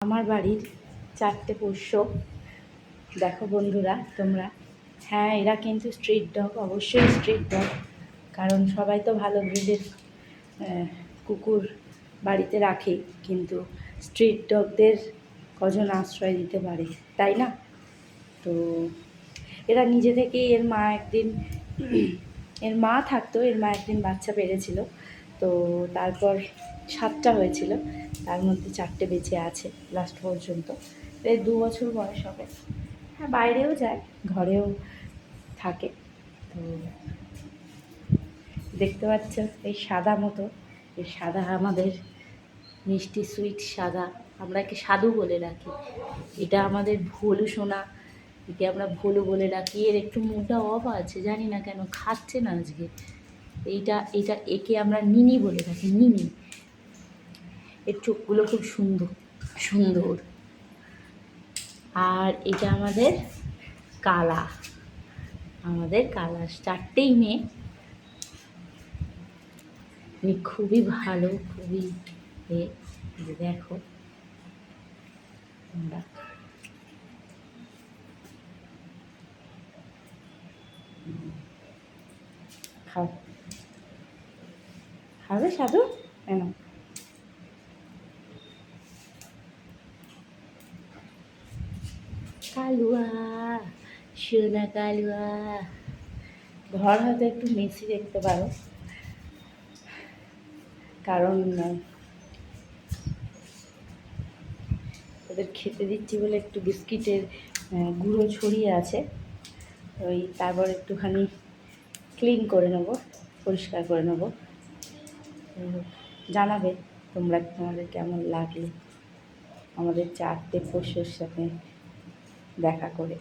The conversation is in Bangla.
আমার বাড়ির 4টে পোষ্য দেখো বন্ধুরা তোমরা। হ্যাঁ, এরা কিন্তু স্ট্রিট ডগ, অবশ্যই স্ট্রিট ডগ, কারণ সবাই তো ভালো ব্রিডের কুকুর বাড়িতে রাখে, কিন্তু স্ট্রিট ডগদের কজন আশ্রয় দিতে পারে, তাই না? তো এরা নিজে থেকেই, এর মা থাকতো, এর মা একদিন বাচ্চা পেরেছিল, তো তারপর 7টা হয়েছিল, তার মধ্যে 4টে বেঁচে আছে লাস্ট পর্যন্ত। এই 2 বছর বয়স হবে। হ্যাঁ, বাইরেও যায়, ঘরেও থাকে। তো দেখতে পাচ্ছ এই সাদা মতো, এই সাদা আমাদের মিষ্টি সুইট সাদা, আমরা একে সাধু বলে রাখি। এটা আমাদের ভোলু সোনা, একে আমরা ভোলু বলে রাখি। এর একটু মুখটা অফ আছে, জানি না কেন খাচ্ছে না আজকে। একে আমরা নিনি বলে রাখি, নিনি। এর চোখগুলো খুব সুন্দর সুন্দর। আর এটা আমাদের কালা, আমাদের কালা। 4টেই মেয়ে, খুবই ভালো, খুবই দেখো তোমরা। খাও, খাবে সাধু? কেন? কালুয়া, সোনা কালুয়া। ঘর হয়তো একটু মেসি দেখতে পারো, কারণ ওদের খেতে দিচ্ছি বলে একটু বিস্কিটের গুঁড়ো ছড়িয়ে আছে। তারপর একটুখানি ক্লিন করে নেবো, পরিষ্কার করে নেবো। জানাবে তোমরা, তোমাদের কেমন লাগলো আমাদের 4টে পোষ্যর সাথে দেখা করে।